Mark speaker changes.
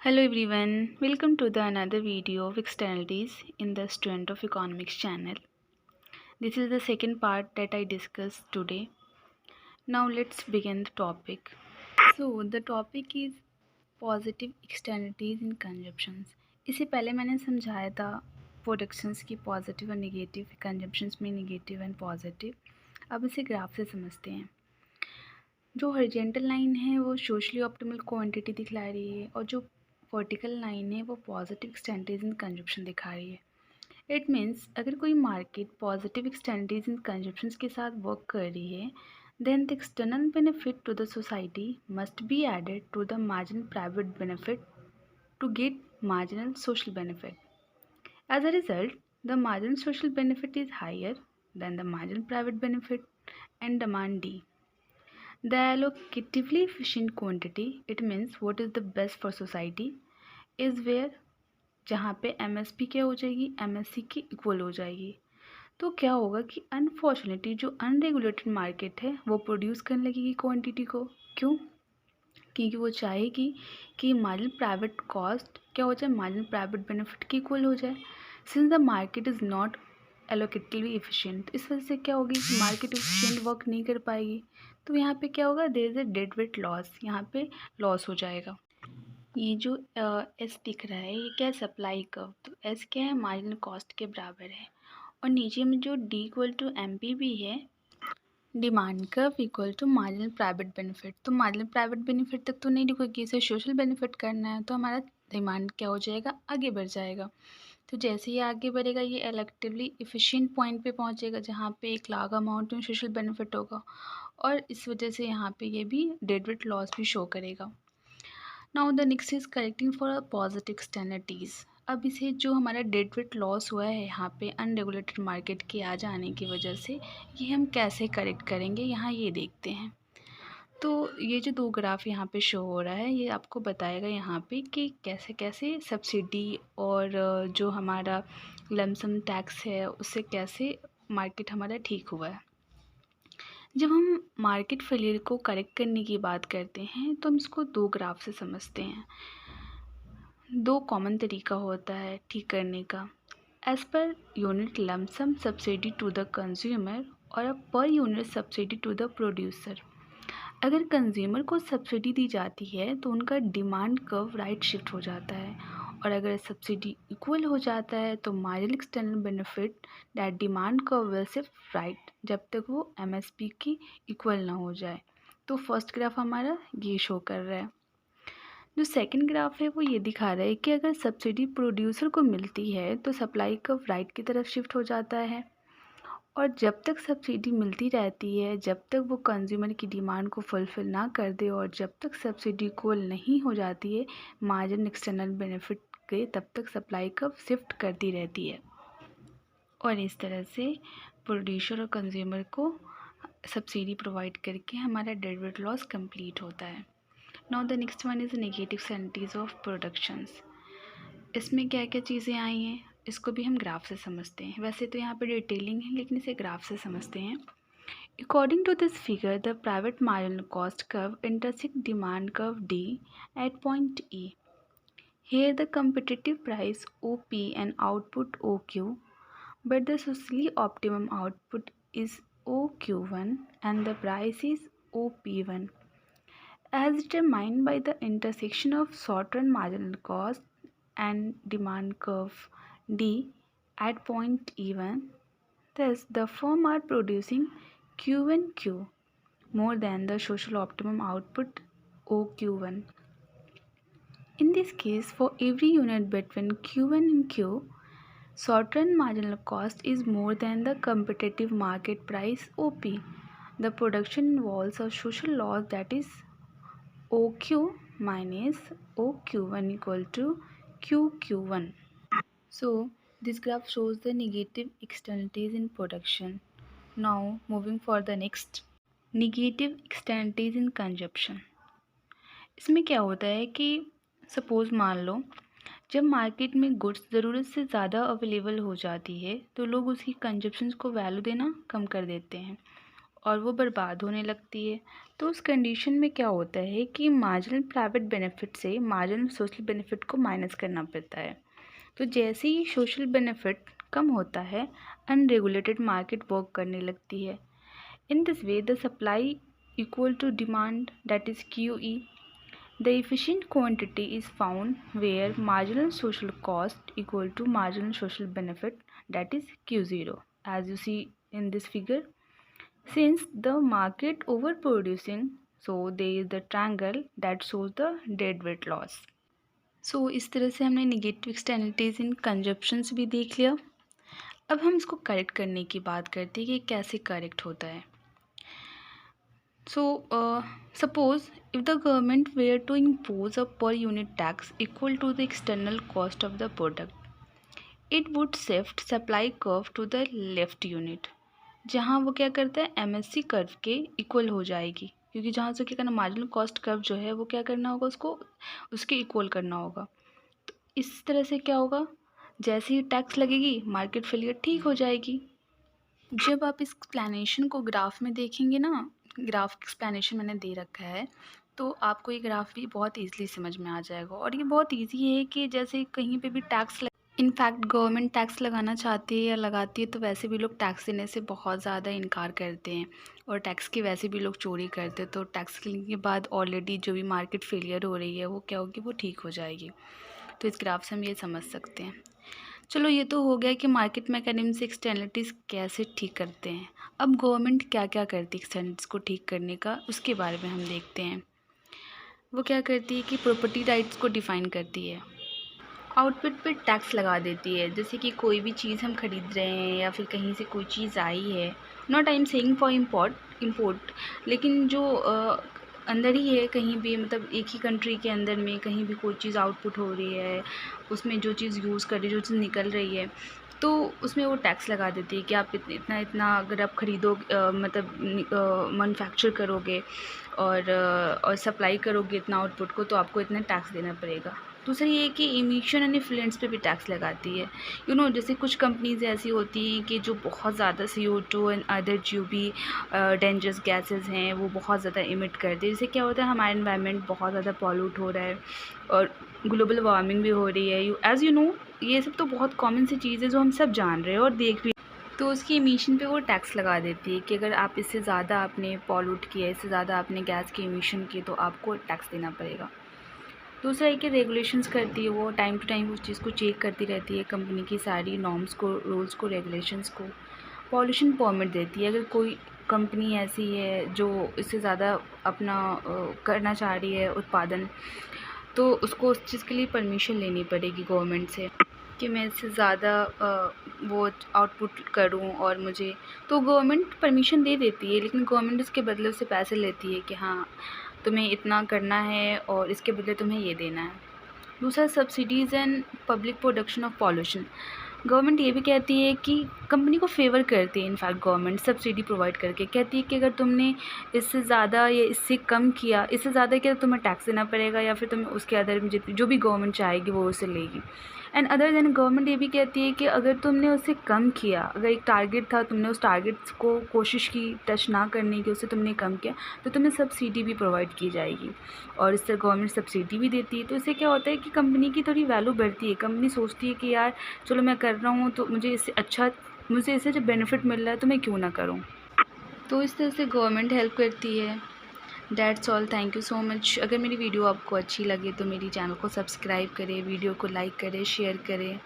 Speaker 1: Hello everyone, welcome to the another video of externalities in the Student of Economics channel. This is the second part that I discussed today. Now let's begin the topic. So the topic is positive externalities in consumptions. इससे पहले मैंने समझाया था productions की positive और negative, consumptions में negative and positive. अब इसे ग्राफ से समझते हैं. जो हॉरिजॉन्टल लाइन है वो सोशली ऑप्टिमल क्वांटिटी दिखला रही है और जो वर्टिकल लाइन है वो पॉजिटिव एक्सटेंटेज इन कंजप्शन दिखा रही है. इट मीन्स अगर कोई market positive externality in consumption के साथ वर्क कर रही है then the external benefit to the society must be added to the marginal private benefit to get marginal social benefit. As a result the marginal social benefit is higher than the marginal private benefit and demand D. The allocatively efficient quantity, it means what is the best for society, is where जहाँ पे MSP क्या हो जाएगी, MSC की equal हो जाएगी. तो क्या होगा कि अनफॉर्चुनेटली जो अनरेगुलेटेड मार्केट है वो प्रोड्यूस करने लगेगी क्वांटिटी को. क्यों? क्योंकि वो चाहेगी कि मार्जिनल प्राइवेट कॉस्ट क्या हो जाए, मार्जिनल प्राइवेट बेनिफिट की इक्वल हो जाए. Since the market is not allocatively efficient, इस वजह से क्या होगी कि मार्केट इफिशिएंट वर्क नहीं कर पाएगी. तो यहाँ पे क्या होगा, there is a dead weight loss, यहाँ पे लॉस हो जाएगा. ये जो एस दिख रहा है ये क्या है, सप्लाई कर्व. तो एस क्या है, मार्जिनल कॉस्ट के बराबर है. और नीचे में जो D equal to M P भी है, demand curve equal to marginal private benefit. तो मार्जिनल प्राइवेट बेनिफिट तक तो नहीं रुकेगी, इसे सोशल बेनिफिट करना है तो हमारा डिमांड क्या हो जाएगा, आगे बढ़ जाएगा. तो जैसे ये आगे बढ़ेगा ये इलेक्टिवली इफ़िशिएंट पॉइंट पे पहुंचेगा जहाँ पे एक लार्ज अमाउंट में सोशल बेनिफिट होगा और इस वजह से यहाँ पे ये भी डेड वेट लॉस भी शो करेगा. Now the next is correcting for positive externalities. अब इसे जो हमारा डेड वेट लॉस हुआ है यहाँ पे अनरेगुलेटेड मार्केट के आ जाने की वजह से, ये हम कैसे करेक्ट करेंगे यहाँ ये देखते हैं. तो ये जो दो ग्राफ यहाँ पे शो हो रहा है ये आपको बताएगा यहाँ पे कि कैसे कैसे सब्सिडी और जो हमारा लमसम टैक्स है उससे कैसे मार्केट हमारा ठीक हुआ है. जब हम मार्केट फेलियर को करेक्ट करने की बात करते हैं तो हम इसको दो ग्राफ से समझते हैं. दो कॉमन तरीका होता है ठीक करने का, as per unit lump sum subsidy to the consumer और per unit subsidy to the producer. अगर कंज्यूमर को सब्सिडी दी जाती है तो उनका डिमांड कर्व राइट शिफ्ट हो जाता है, और अगर सब्सिडी इक्वल हो जाता है तो marginal external benefit that demand curve will shift right जब तक वो MSP की इक्वल ना हो जाए. तो फर्स्ट ग्राफ हमारा ये शो कर रहा है. जो सेकंड ग्राफ है वो ये दिखा रहा है कि अगर सब्सिडी प्रोड्यूसर को मिलती है तो सप्लाई कर्व राइट की तरफ शिफ्ट हो जाता है, और जब तक सब्सिडी मिलती रहती है, जब तक वो कंज्यूमर की डिमांड को फुलफ़िल ना कर दे और जब तक सब्सिडी इक्वल नहीं हो जाती है मार्जिन एक्सटर्नल बेनिफिट के, तब तक सप्लाई कर्व शिफ्ट करती रहती है. और इस तरह से प्रोड्यूसर और कंज्यूमर को सब्सिडी प्रोवाइड करके हमारा डेड वेट लॉस कंप्लीट होता है. Now the next one is negative incentives of productions. इसमें क्या क्या चीज़ें आई हैं इसको भी हम ग्राफ से समझते हैं. वैसे तो यहाँ पे डिटेलिंग है लेकिन इसे ग्राफ से समझते हैं. According to this figure, the private marginal cost curve intersects demand curve D at point E. Here the competitive price OP and output OQ, but the socially optimum output is OQ1 and the price is OP1, as determined by the intersection of short-run marginal cost and demand curve D at point E1. Thus, the firm are producing Q1Q more than the social optimum output OQ1. In this case, for every unit between Q1 and Q, short-run marginal cost is more than the competitive market price OP. The production involves a social loss that is OQ minus OQ1 equal to QQ1. So, this graph shows the negative externalities in production. Now, moving for the next, negative externalities in consumption. इसमें क्या होता है कि suppose मान लो जब market में goods ज़रूरत से ज़्यादा अवेलेबल हो जाती है तो लोग उसकी कंजप्शन को वैल्यू देना कम कर देते हैं और वो बर्बाद होने लगती है. तो उस कंडीशन में क्या होता है कि मार्जिनल प्राइवेट बेनिफिट से मार्जिनल सोशल बेनिफिट को माइनस करना पड़ता है। तो जैसे ही सोशल बेनिफिट कम होता है, अनरेगुलेटेड मार्केट वर्क करने लगती है। In this way the supply equal to demand, that is QE. The efficient quantity is found where marginal social cost equal to marginal social benefit, that is Q0, as you see in this figure. Since the market overproducing, so there is the triangle that shows the deadweight loss. So इस तरह से हमने negative externalities इन consumptions भी देख लिया। अब हम इसको करेक्ट करने की बात करते हैं कि कैसे करेक्ट होता है। So, suppose if the government were to impose a per unit tax equal to the external cost of the product, it would shift supply curve to the left unit, जहाँ वो क्या करता है MSC कर्व के equal हो जाएगी, क्योंकि जहाँ से क्या करना मार्जिनल कॉस्ट कर्व जो है वो क्या करना होगा, उसको उसके इक्वल करना होगा। तो इस तरह से क्या होगा, जैसे ही टैक्स लगेगी मार्केट फेलियर ठीक हो जाएगी। जब आप इस एक्सप्लेनेशन को ग्राफ में देखेंगे ना, ग्राफ एक्सप्लेनेशन मैंने दे रखा है, तो आपको ये ग्राफ भी बहुत ईजिली समझ में आ जाएगा। और ये बहुत ईजी है कि जैसे कहीं पे भी टैक्स इनफैक्ट गवर्नमेंट टैक्स लगाना चाहती है या लगाती है तो वैसे भी लोग टैक्स देने से बहुत ज़्यादा इनकार करते हैं, और टैक्स की वैसे भी लोग चोरी करते हैं। तो टैक्स लेने के बाद ऑलरेडी जो भी मार्केट फेलियर हो रही है वो क्या होगी, वो ठीक हो जाएगी। तो इस ग्राफ से हम ये समझ सकते हैं। चलो ये तो हो गया कि मार्केट मैकेनिज्म से एक्सटर्नलिटीज़ कैसे ठीक करते हैं। अब गवर्नमेंट क्या क्या करती है एक्सटर्नलिटीज़ को ठीक करने का, उसके बारे में हम देखते हैं। वो क्या करती है कि प्रॉपर्टी राइट्स को डिफ़ाइन करती है, आउटपुट पे टैक्स लगा देती है। जैसे कि कोई भी चीज़ हम खरीद रहे हैं या फिर कहीं से कोई चीज़ आई है, not I am saying for import, लेकिन जो अंदर ही है कहीं भी, मतलब एक ही कंट्री के अंदर में कहीं भी कोई चीज़ आउटपुट हो रही है, उसमें जो चीज़ यूज़ कर रही है, जो चीज़ निकल रही है, तो उसमें वो टैक्स लगा देती है कि आप इतना इतना अगर आप खरीदो मतलब मैन्युफैक्चर करोगे और सप्लाई करोगे इतना आउटपुट को, तो आपको इतना टैक्स देना पड़ेगा। दूसरी ये कि इमिशन एंड इफ्लुएंस पे भी टैक्स लगाती है। जैसे कुछ कंपनीज ऐसी होती हैं कि जो बहुत ज़्यादा CO2 एंड अदर जो भी डेंजरस गैसेस हैं वो बहुत ज़्यादा इमिट करती है। जिससे क्या होता है, हमारा एनवायरनमेंट बहुत ज़्यादा पॉल्यूट हो रहा है और ग्लोबल वार्मिंग भी हो रही है। एज़ यू नो, ये सब तो बहुत कॉमन सी चीज़ है जो हम सब जान रहे हैं और देख भी। तो उसकी इमिशन पे वो टैक्स लगा देती है कि अगर आप इससे ज़्यादा आपने पॉल्यूट किया, इससे ज़्यादा आपने गैस की इमिशन की, तो आपको टैक्स देना पड़ेगा। दूसरा है कि रेगुलेशंस करती है, वो टाइम टू टाइम उस चीज़ को चेक करती रहती है, कंपनी की सारी नॉर्म्स को, रूल्स को, रेगुलेशंस को। पॉल्यूशन परमिट देती है, अगर कोई कंपनी ऐसी है जो इससे ज़्यादा अपना करना चाह रही है उत्पादन, तो उसको उस चीज़ के लिए परमिशन लेनी पड़ेगी गवर्नमेंट से कि मैं इससे ज़्यादा वो आउटपुट करूं, और मुझे तो गवर्नमेंट परमिशन दे देती है, लेकिन गवर्नमेंट उसके बदले उससे पैसे लेती है कि हाँ तुम्हें इतना करना है और इसके बदले तुम्हें ये देना है। दूसरा, subsidies and public production of pollution. Government ये भी कहती है कि कंपनी को फेवर करती है, इनफैक्ट गवर्नमेंट सब्सिडी प्रोवाइड करके कहती है कि अगर तुमने इससे ज़्यादा या इससे कम किया, इससे ज़्यादा किया तो तुम्हें टैक्स देना पड़ेगा, या फिर तुम्हें उसके अदर में जितनी जो भी गवर्नमेंट चाहेगी वो उसे लेगी। एंड अदर देन गवर्नमेंट ये भी कहती है कि अगर तुमने उससे कम किया, अगर एक टारगेट था, तुमने उस टारगेट को कोशिश की टच ना करने की, उससे तुमने कम किया, तो तुम्हें सब्सिडी भी प्रोवाइड की जाएगी, और इससे गवर्नमेंट सब्सिडी भी देती है। तो इससे क्या होता है कि कंपनी की थोड़ी वैल्यू बढ़ती है। कंपनी सोचती है कि यार चलो मैं कर रहा हूँ तो मुझे इससे जब बेनिफिट मिल रहा है तो मैं क्यों ना करूँ। तो इस तरह से गवर्नमेंट हेल्प करती है। That's all, thank you so much. अगर मेरी वीडियो आपको अच्छी लगे तो मेरी चैनल को सब्सक्राइब करें, वीडियो को लाइक करें, शेयर करें।